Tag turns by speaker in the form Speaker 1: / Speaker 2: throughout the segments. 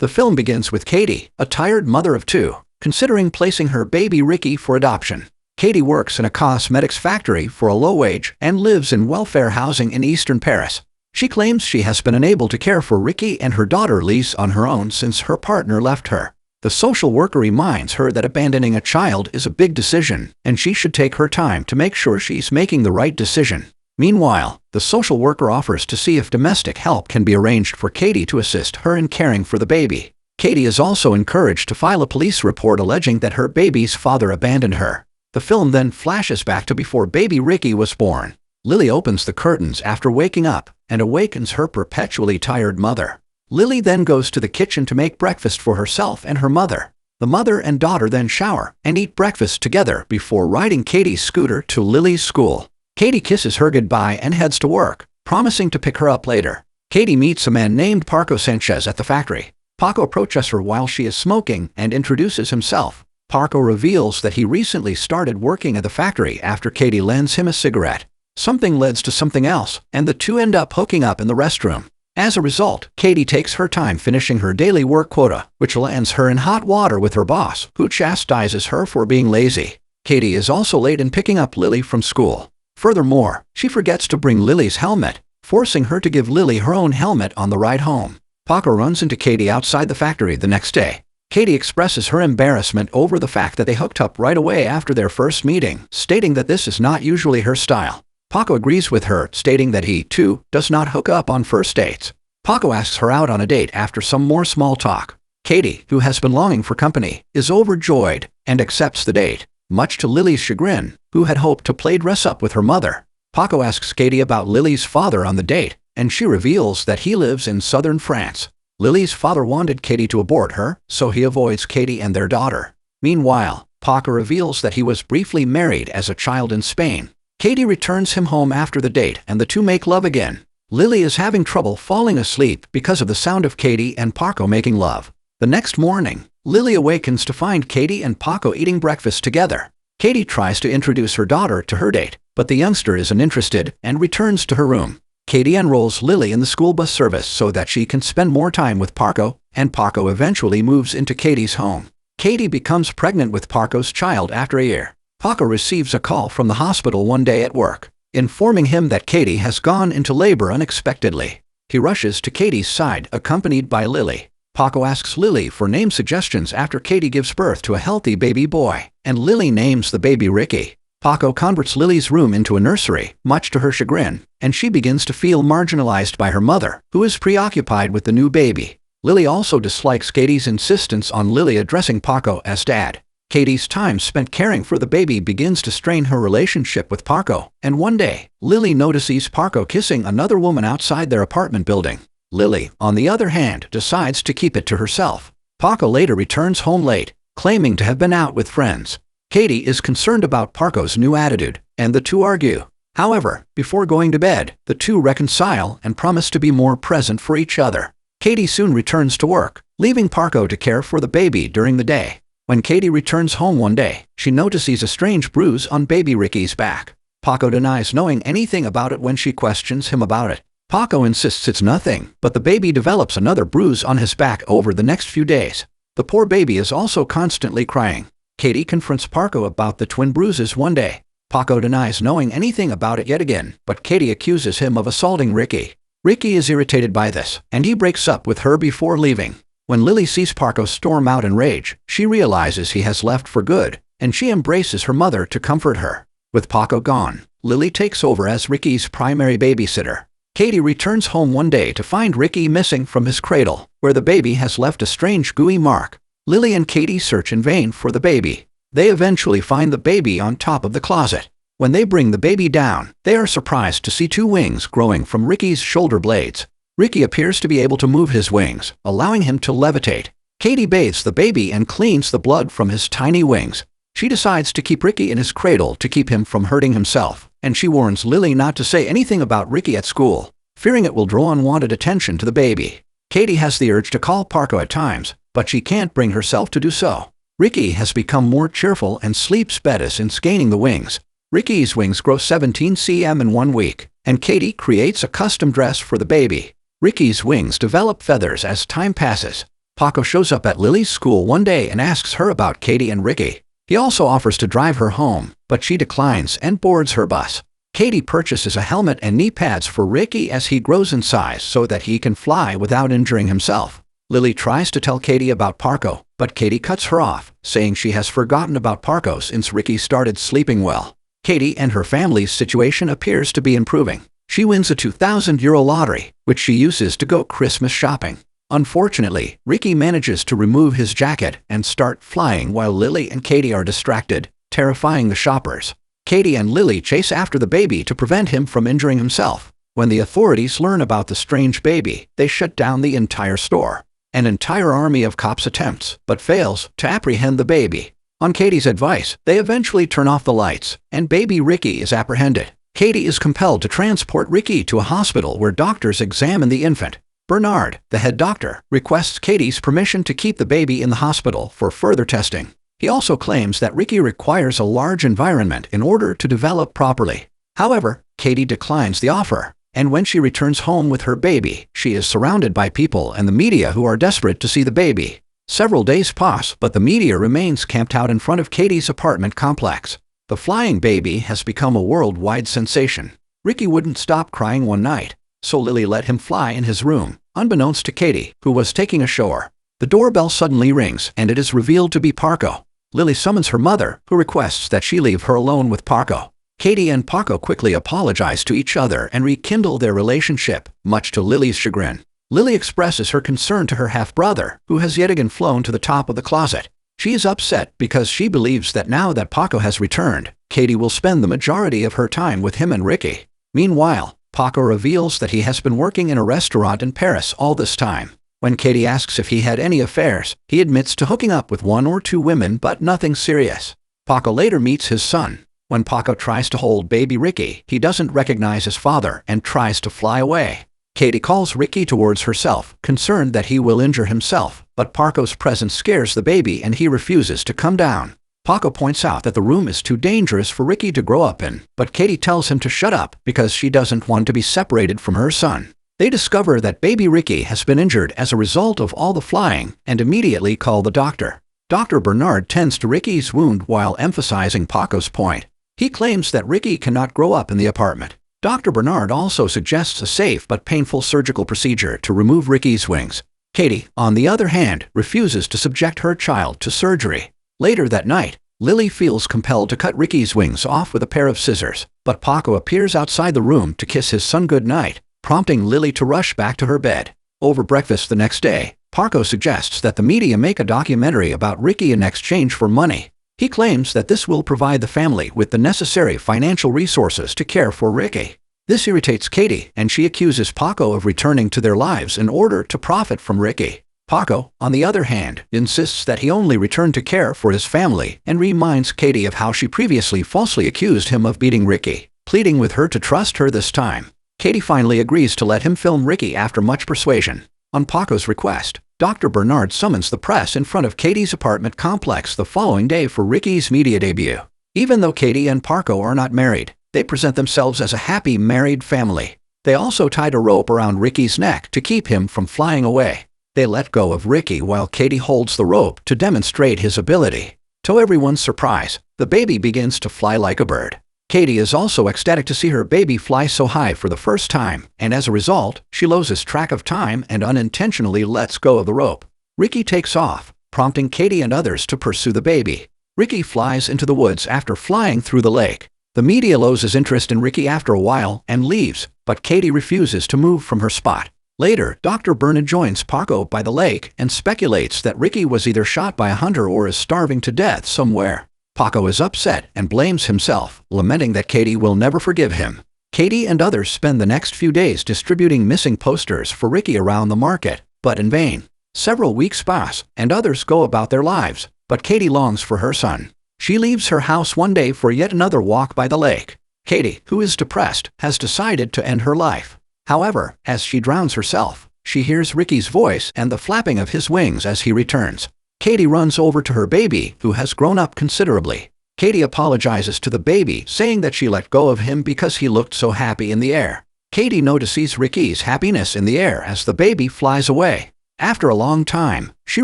Speaker 1: The film begins with Katie, a tired mother of two, considering placing her baby Ricky for adoption. Katie works in a cosmetics factory for a low wage and lives in welfare housing in eastern Paris. She claims she has been unable to care for Ricky and her daughter Lise on her own since her partner left her. The social worker reminds her that abandoning a child is a big decision, and she should take her time to make sure she's making the right decision. Meanwhile, the social worker offers to see if domestic help can be arranged for Katie to assist her in caring for the baby. Katie is also encouraged to file a police report alleging that her baby's father abandoned her. The film then flashes back to before baby Ricky was born. Lily opens the curtains after waking up and awakens her perpetually tired mother. Lily then goes to the kitchen to make breakfast for herself and her mother. The mother and daughter then shower and eat breakfast together before riding Katie's scooter to Lily's school. Katie kisses her goodbye and heads to work, promising to pick her up later. Katie meets a man named Paco Sanchez at the factory. Paco approaches her while she is smoking and introduces himself. Paco reveals that he recently started working at the factory after Katie lends him a cigarette. Something leads to something else, and the two end up hooking up in the restroom. As a result, Katie takes her time finishing her daily work quota, which lands her in hot water with her boss, who chastises her for being lazy. Katie is also late in picking up Lily from school. Furthermore, she forgets to bring Lily's helmet, forcing her to give Lily her own helmet on the ride home. Paco runs into Katie outside the factory the next day. Katie expresses her embarrassment over the fact that they hooked up right away after their first meeting, stating that this is not usually her style. Paco agrees with her, stating that he, too, does not hook up on first dates. Paco asks her out on a date after some more small talk. Katie, who has been longing for company, is overjoyed and accepts the date, much to Lily's chagrin, who had hoped to play dress-up with her mother. Paco asks Katie about Lily's father on the date, and she reveals that he lives in southern France. Lily's father wanted Katie to abort her, so he avoids Katie and their daughter. Meanwhile, Paco reveals that he was briefly married as a child in Spain. Katie returns him home after the date and the two make love again. Lily is having trouble falling asleep because of the sound of Katie and Paco making love. The next morning, Lily awakens to find Katie and Paco eating breakfast together. Katie tries to introduce her daughter to her date, but the youngster isn't interested and returns to her room. Katie enrolls Lily in the school bus service so that she can spend more time with Paco, and Paco eventually moves into Katie's home. Katie becomes pregnant with Paco's child after a year. Paco receives a call from the hospital one day at work, informing him that Katie has gone into labor unexpectedly. He rushes to Katie's side, accompanied by Lily. Paco asks Lily for name suggestions after Katie gives birth to a healthy baby boy, and Lily names the baby Ricky. Paco converts Lily's room into a nursery, much to her chagrin, and she begins to feel marginalized by her mother, who is preoccupied with the new baby. Lily also dislikes Katie's insistence on Lily addressing Paco as dad. Katie's time spent caring for the baby begins to strain her relationship with Paco, and one day, Lily notices Paco kissing another woman outside their apartment building. Lily, on the other hand, decides to keep it to herself. Paco later returns home late, claiming to have been out with friends. Katie is concerned about Paco's new attitude, and the two argue. However, before going to bed, the two reconcile and promise to be more present for each other. Katie soon returns to work, leaving Paco to care for the baby during the day. When Katie returns home one day, she notices a strange bruise on baby Ricky's back. Paco denies knowing anything about it when she questions him about it. Paco insists it's nothing, but the baby develops another bruise on his back over the next few days. The poor baby is also constantly crying. Katie confronts Paco about the twin bruises one day. Paco denies knowing anything about it yet again, but Katie accuses him of assaulting Ricky. Ricky is irritated by this, and he breaks up with her before leaving. When Lily sees Paco storm out in rage, she realizes he has left for good, and she embraces her mother to comfort her. With Paco gone, Lily takes over as Ricky's primary babysitter. Katie returns home one day to find Ricky missing from his cradle, where the baby has left a strange gooey mark. Lily and Katie search in vain for the baby. They eventually find the baby on top of the closet. When they bring the baby down, they are surprised to see two wings growing from Ricky's shoulder blades. Ricky appears to be able to move his wings, allowing him to levitate. Katie bathes the baby and cleans the blood from his tiny wings. She decides to keep Ricky in his cradle to keep him from hurting himself, and she warns Lily not to say anything about Ricky at school, fearing it will draw unwanted attention to the baby. Katie has the urge to call Paco at times, but she can't bring herself to do so. Ricky has become more cheerful and sleeps better since gaining the wings. Ricky's wings grow 17 cm in 1 week, and Katie creates a custom dress for the baby. Ricky's wings develop feathers as time passes. Paco shows up at Lily's school one day and asks her about Katie and Ricky. He also offers to drive her home, but she declines and boards her bus. Katie purchases a helmet and knee pads for Ricky as he grows in size so that he can fly without injuring himself. Lily tries to tell Katie about Paco, but Katie cuts her off, saying she has forgotten about Paco since Ricky started sleeping well. Katie and her family's situation appears to be improving. She wins a €2,000 lottery, which she uses to go Christmas shopping. Unfortunately, Ricky manages to remove his jacket and start flying while Lily and Katie are distracted, terrifying the shoppers. Katie and Lily chase after the baby to prevent him from injuring himself. When the authorities learn about the strange baby, they shut down the entire store. An entire army of cops attempts, but fails, to apprehend the baby. On Katie's advice, they eventually turn off the lights, and baby Ricky is apprehended. Katie is compelled to transport Ricky to a hospital where doctors examine the infant. Bernard, the head doctor, requests Katie's permission to keep the baby in the hospital for further testing. He also claims that Ricky requires a large environment in order to develop properly. However, Katie declines the offer, and when she returns home with her baby, she is surrounded by people and the media who are desperate to see the baby. Several days pass, but the media remains camped out in front of Katie's apartment complex. The flying baby has become a worldwide sensation. Ricky wouldn't stop crying one night, so Lily let him fly in his room, unbeknownst to Katie, who was taking a shower. The doorbell suddenly rings, and it is revealed to be Paco. Lily summons her mother, who requests that she leave her alone with Paco. Katie and Paco quickly apologize to each other and rekindle their relationship, much to Lily's chagrin. Lily expresses her concern to her half-brother, who has yet again flown to the top of the closet. She is upset because she believes that now that Paco has returned, Katie will spend the majority of her time with him and Ricky. Meanwhile, Paco reveals that he has been working in a restaurant in Paris all this time. When Katie asks if he had any affairs, he admits to hooking up with 1 or 2 women but nothing serious. Paco later meets his son. When Paco tries to hold baby Ricky, he doesn't recognize his father and tries to fly away. Katie calls Ricky towards herself, concerned that he will injure himself, but Paco's presence scares the baby and he refuses to come down. Paco points out that the room is too dangerous for Ricky to grow up in, but Katie tells him to shut up because she doesn't want to be separated from her son. They discover that baby Ricky has been injured as a result of all the flying and immediately call the doctor. Dr. Bernard tends to Ricky's wound while emphasizing Paco's point. He claims that Ricky cannot grow up in the apartment. Dr. Bernard also suggests a safe but painful surgical procedure to remove Ricky's wings. Katie, on the other hand, refuses to subject her child to surgery. Later that night, Lily feels compelled to cut Ricky's wings off with a pair of scissors, but Paco appears outside the room to kiss his son goodnight, prompting Lily to rush back to her bed. Over breakfast the next day, Paco suggests that the media make a documentary about Ricky in exchange for money. He claims that this will provide the family with the necessary financial resources to care for Ricky. This irritates Katie, and she accuses Paco of returning to their lives in order to profit from Ricky. Paco, on the other hand, insists that he only returned to care for his family and reminds Katie of how she previously falsely accused him of beating Ricky, pleading with her to trust her this time. Katie finally agrees to let him film Ricky after much persuasion. On Paco's request, Dr. Bernard summons the press in front of Katie's apartment complex the following day for Ricky's media debut. Even though Katie and Paco are not married, they present themselves as a happy married family. They also tied a rope around Ricky's neck to keep him from flying away. They let go of Ricky while Katie holds the rope to demonstrate his ability. To everyone's surprise, the baby begins to fly like a bird. Katie is also ecstatic to see her baby fly so high for the first time, and as a result, she loses track of time and unintentionally lets go of the rope. Ricky takes off, prompting Katie and others to pursue the baby. Ricky flies into the woods after flying through the lake. The media loses interest in Ricky after a while and leaves, but Katie refuses to move from her spot. Later, Dr. Bernard joins Paco by the lake and speculates that Ricky was either shot by a hunter or is starving to death somewhere. Paco is upset and blames himself, lamenting that Katie will never forgive him. Katie and others spend the next few days distributing missing posters for Ricky around the market, but in vain. Several weeks pass, and others go about their lives, but Katie longs for her son. She leaves her house one day for yet another walk by the lake. Katie, who is depressed, has decided to end her life. However, as she drowns herself, she hears Ricky's voice and the flapping of his wings as he returns. Katie runs over to her baby, who has grown up considerably. Katie apologizes to the baby, saying that she let go of him because he looked so happy in the air. Katie notices Ricky's happiness in the air as the baby flies away. After a long time, she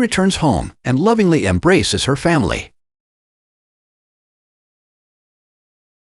Speaker 1: returns home and lovingly embraces her family.